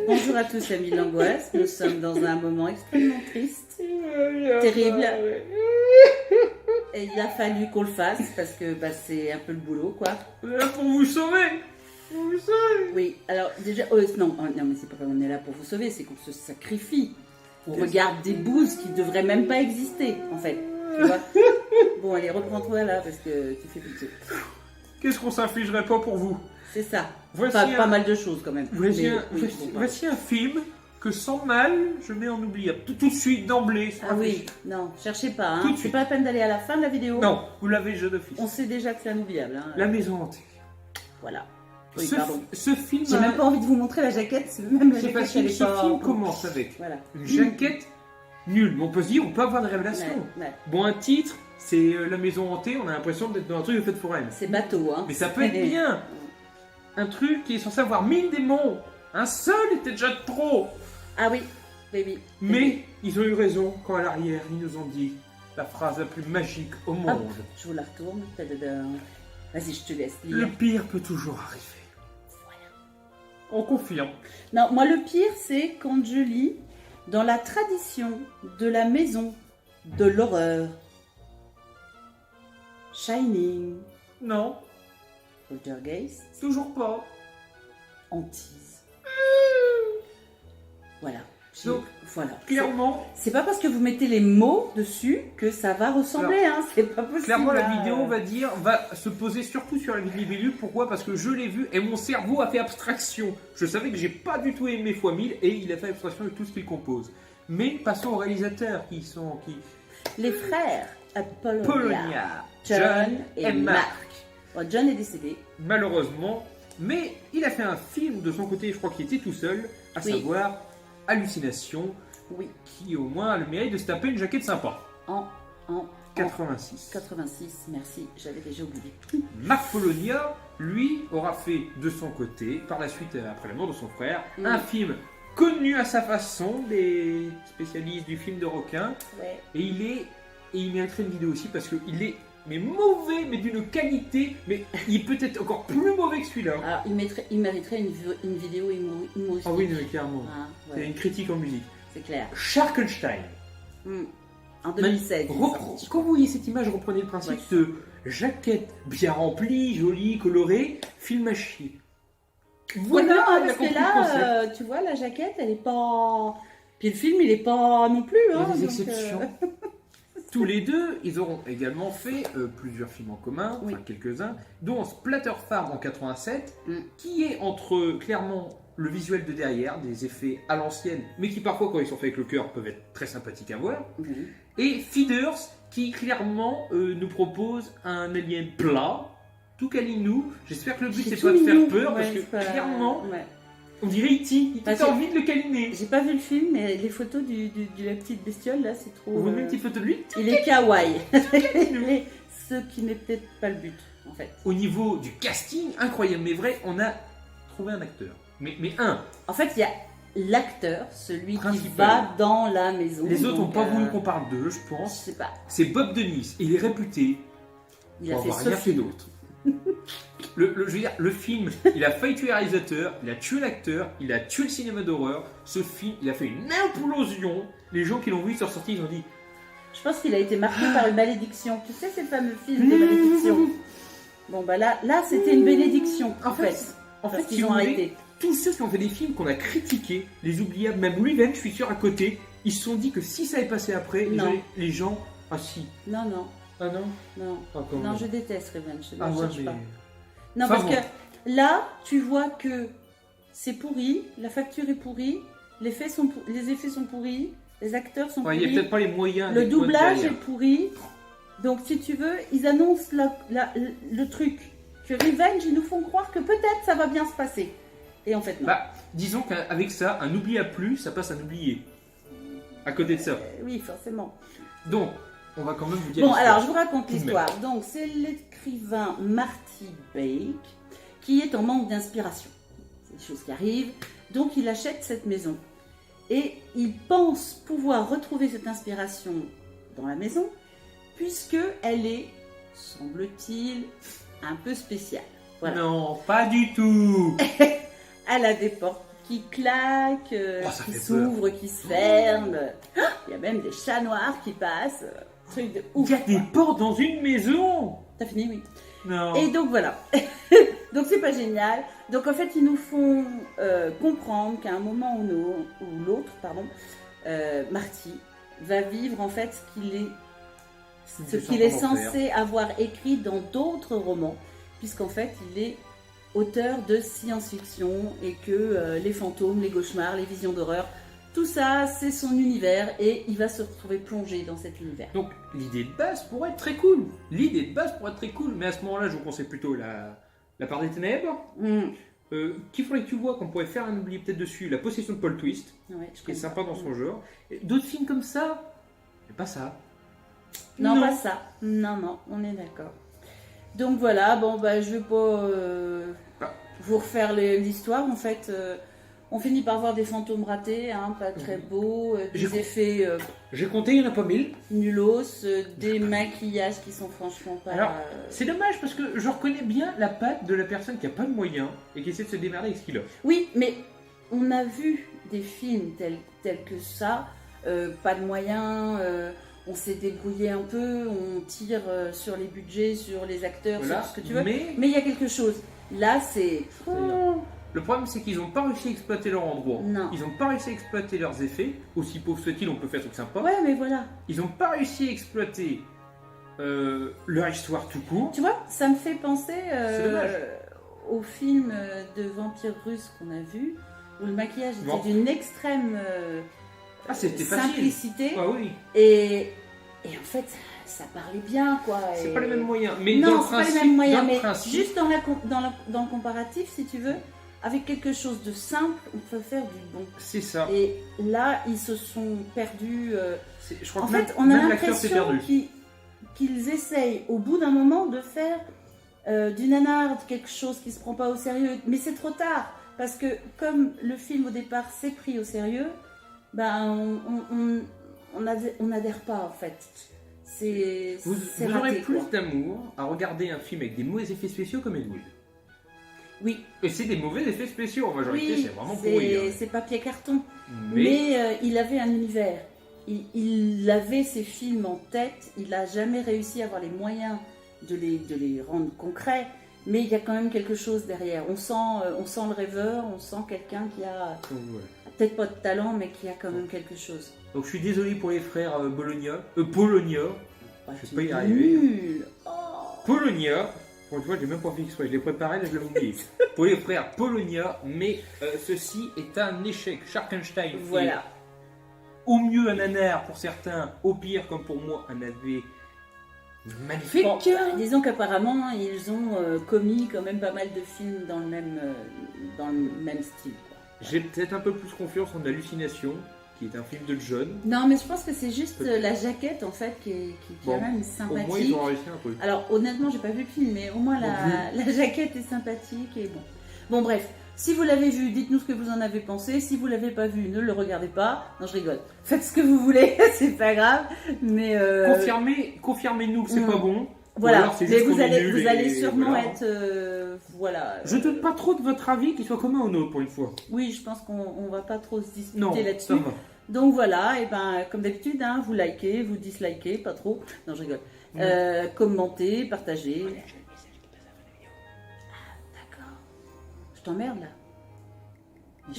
Bonjour à tous amis de l'angoisse, nous sommes dans un moment extrêmement triste, terrible, et il a fallu qu'on le fasse parce que c'est un peu le boulot quoi. On est là pour vous sauver. Vous savez. Oui, alors déjà, non mais c'est pas qu'on est là pour vous sauver, c'est qu'on se sacrifie. On regarde des bouses qui devraient même pas exister en fait, tu vois. Bon allez, reprends-toi là parce que tu fais pitié. Qu'est-ce qu'on s'infligerait pas pour vous? C'est ça. Voici Pas mal de choses quand même. Voici un film que sans mal, je mets en oubliable. Tout de suite, d'emblée. Ah oui, non, cherchez pas. Hein. Tout de C'est suite. pas la peine d'aller à la fin de la vidéo. Non, vous l'avez déjà d'office. On sait déjà que c'est inoubliable. Hein. La maison hantée. Voilà. Oui, pardon. Ce film... J'ai même pas envie de vous montrer la jaquette. C'est même la C'est jaquette parce que qui ce film commence avec voilà. une jaquette nulle. Mais on peut se dire, on peut avoir des révélations. Ouais. Bon, un titre, c'est La maison hantée. On a l'impression d'être dans un truc de fête foraine. C'est bateau, hein. Mais ça peut être bien. Un truc qui est censé avoir 1000 démons. Un seul était déjà trop. Ah oui, baby. Mais ils ont eu raison quand à l'arrière, ils nous ont dit la phrase la plus magique au monde. Hop, je vous la retourne. Tadadam. Vas-y, je te laisse lire. Le pire peut toujours arriver. On confirme. Non, moi le pire, c'est quand je lis dans la tradition de la maison de l'horreur. Shining, Non, Poltergeist, toujours pas. Hantise. Voilà. Donc, voilà. clairement, C'est pas parce que vous mettez les mots dessus que ça va ressembler, hein. C'est pas possible. clairement la hein. vidéo va se poser surtout sur la libellule. Pourquoi? Parce que je l'ai vu et mon cerveau a fait abstraction. Je savais que j'ai pas du tout aimé x1000 et il a fait abstraction de tout ce qu'il compose. Mais passons aux réalisateurs qui sont Les frères Polonia, Polonia, John et Mark. Mark. Bon, John est décédé. Malheureusement, mais il a fait un film de son côté, je crois qu'il était tout seul, à Oui. savoir Hallucination, Oui. qui au moins a le mérite de se taper une jaquette sympa. En 86. 86, merci, j'avais déjà oublié. Mark Polonia, lui, aura fait de son côté, par la suite, après la mort de son frère, un film connu à sa façon des spécialistes du film de requin. Ouais. Et il mériterait une vidéo aussi parce qu'il est mauvais, mais d'une qualité, mais il peut être encore plus mauvais que celui-là. Alors, il mériterait une vidéo humoristique. Ah oui, mais clairement. Ah, C'est ouais, une critique en musique. c'est clair. Sharkenstein. En 2016. il est sorti. Quand vous voyez cette image, reprenez le principe de jaquette bien remplie, jolie, colorée, film à chier. Voilà, non, on a parce compris que le concept. là, tu vois, la jaquette, elle est pas... Puis le film, il est pas non plus. Il y a Hein, des donc, exceptions. Tous les deux, ils auront également fait plusieurs films en commun, Oui. enfin quelques-uns, dont Splatter Farm en 87, Mm. qui est entre clairement le visuel de derrière, des effets à l'ancienne, mais qui parfois, quand ils sont faits avec le cœur, peuvent être très sympathiques à voir, Mhm. et Feeders, qui clairement nous propose un alien plat, tout câlinou. J'espère que le but c'est tout pas de faire mignon. peur, Ouais, parce que c'est pas- clairement, ouais. on dirait E.T. Il Parce t'a que- envie de le câliner. J'ai pas vu le film, mais les photos de la petite bestiole, là, c'est trop... On vous met une petite photo de lui. Il est kawaii. Mais ce qui n'est peut-être pas le but, en fait. Au niveau du casting, incroyable mais vrai, on a trouvé un acteur. Mais un. En fait, il y a l'acteur, celui qui Principal. va dans la maison. Les autres n'ont donc, pas voulu qu'on parle d'eux, je Je pense. sais pas. C'est Bob Dennis. Et il est réputé Il a pour fait avoir rien fait Sophie. d'autre. Je veux dire, le film, il a failli tuer le réalisateur, il a tué l'acteur, il a tué le cinéma d'horreur. Ce film, il a fait une implosion. Les gens qui l'ont vu, ils sont sortis, ils ont dit Je pense qu'il a été marqué par une malédiction. Tu sais, ces fameux films des malédictions. Bon, bah là c'était une bénédiction, en fait. En Parce fait, qu'ils si ont vous voulez, arrêté. tous ceux qui ont fait des films qu'on a critiqués, les oubliables, même Revenge, je suis sûr à côté, ils se sont dit que si ça avait passé après, Non. les gens. Ah si. Non, non, Ah non. non. Ah, quand Non, même. je déteste Revenge. Je Ah ne ouais, cherche mais. pas. Non, Enfin, parce bon. que là, tu vois que c'est pourri, la facture est pourrie, les effets sont pourris, les acteurs sont Ouais, il n'y a pourris, peut-être pas les moyens. le des points doublage est derrière. pourri. Donc, si tu veux, ils annoncent le truc. Que Revenge, ils nous font croire que peut-être ça va bien se passer. Et en fait, non. Bah, disons qu'avec ça, un oubli à plus, ça passe à un oublié. À côté de ça. Oui, forcément. Donc, on va quand même vous dire Bon, l'histoire. alors je vous raconte Tout de l'histoire. Donc, c'est l'écrivain Marty Bake qui est en manque d'inspiration. C'est des choses qui arrivent. Donc, il achète cette maison. Et il pense pouvoir retrouver cette inspiration dans la maison, puisque elle est, semble-t-il, un peu spéciale. Voilà. Non, pas du tout. Elle a des portes qui claquent, Ça qui fait s'ouvrent, qui se ferment. Il y a même des chats noirs qui passent. Truc de ouf. Il y a des portes dans une maison. T'as fini, oui. Non. Et donc voilà. Donc c'est pas génial. Donc en fait, ils nous font comprendre qu'à un moment ou l'autre, Marty va vivre en fait ce qu'il est censé avoir écrit dans d'autres romans, puisqu'en fait, il est auteur de science-fiction et que les fantômes, les cauchemars, les visions d'horreur, tout ça, c'est son univers et il va se retrouver plongé dans cet univers. Donc l'idée de base pourrait être très cool. L'idée de base pourrait être très cool, mais à ce moment-là, je vous conseille plutôt la part des ténèbres. Qu'il faudrait que tu vois qu'on pourrait faire un oubli peut-être dessus, La Possession de Paul Twist, Ouais, qui est sympa dans son genre. Et d'autres films comme ça, mais pas ça. Non, pas ça. Non, on est d'accord. Donc voilà, bon, bah, je vais pas vous refaire l'histoire. En fait, on finit par voir des fantômes ratés, hein, pas très beaux, des effets J'ai compté, il n'y en a pas 1000. nulos, des maquillages qui sont franchement pas... Alors, c'est dommage parce que je reconnais bien la patte de la personne qui n'a pas de moyens et qui essaie de se démerder avec ce qu'il a. Oui, mais on a vu des films tels que ça, pas de moyens, on s'est débrouillé un peu, on tire sur les budgets, sur les acteurs, Voilà, sur ce que tu veux. mais Mais il y a quelque chose. Là, c'est... le problème, c'est qu'ils n'ont pas réussi à exploiter leur endroit. Non. Ils n'ont pas réussi à exploiter leurs effets. Aussi pauvres soient-ils, on peut faire des trucs sympas. Ouais, mais voilà. Ils n'ont pas réussi à exploiter leur histoire tout court. Tu vois, ça me fait penser C'est dommage. au film de vampires russes qu'on a vu, où le maquillage était Bon. d'une extrême C'était facile. simplicité. Ah oui, Et en fait, ça parlait bien, quoi. c'est Et- pas les mêmes moyens. Mais Non, dans le c'est pas les principe, mêmes moyens, dans le mais principe, juste dans le comparatif, si tu veux, avec quelque chose de simple, on peut faire du bon. c'est ça. Et là, ils se sont perdus. Je crois En que fait, même, on a même l'acteur s'est l'impression perdu. qu'ils essayent, au bout d'un moment, de faire du nanar, quelque chose qui se prend pas au sérieux. Mais c'est trop tard, parce que comme le film au départ s'est pris au sérieux, ben on n'adhère pas en fait. C'est Vous raté, aurez plus quoi. d'amour à regarder un film avec des mauvais effets spéciaux comme Ed Wood. Oui, Et c'est des mauvais effets spéciaux en majorité, oui, c'est vraiment pourri. hein. c'est papier carton. Mais Mais il avait un univers. Il avait ses films en tête. Il n'a jamais réussi à avoir les moyens de les rendre concrets. Mais il y a quand même quelque chose derrière. On sent le rêveur, on sent quelqu'un qui a donc, voilà. peut-être pas de talent, mais qui a quand même quelque chose. Donc je suis désolé pour les frères Polonia. Ouais, Je vais tu pas y es arriver. nul. Oh. Polonia. Pour une fois, je l'ai même pas fait exprès. Je l'ai préparé, là je l'ai oublié. Pour les frères Polonia, mais ceci est un échec. Sharkenstein est Voilà. au mieux un nanar pour certains, au pire, comme pour moi, un AV magnifique. Bon, disons qu'apparemment, ils ont commis quand même pas mal de films dans le même style, quoi. J'ai peut-être un peu plus confiance en Hallucination, qui est un film de John. Non, mais je pense que c'est juste la jaquette en fait qui est Bon, quand même Au sympathique. moins, ils ont réussi un peu. Alors honnêtement, j'ai pas vu le film, mais au moins Non la jaquette est sympathique et bon. Bon bref, si vous l'avez vu, dites-nous ce que vous en avez pensé. Si vous l'avez pas vu, ne le regardez pas. Non, je rigole. Faites ce que vous voulez, c'est pas grave. Mais Confirmez-nous que c'est pas bon. Ou voilà. alors c'est Mais juste vous qu'on est allez, nul vous allez et sûrement voilà. être voilà. Je doute pas trop de votre avis qui soit commun au nôtre pour une fois. Oui, je pense qu'on va pas trop se Non, disputer ça là-dessus. va. Donc voilà, et ben comme d'habitude, hein, vous likez, vous dislikez, pas trop. Non, je rigole. Commentez, partagez. Ah, d'accord. Je t'emmerde là.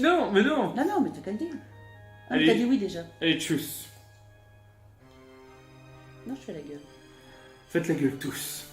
Non, mais non. Non, mais t'as qu'à le dire. Ah, Allez. t'as dit oui déjà. Allez, tchuss. Non, je fais la gueule. Faites la gueule tous.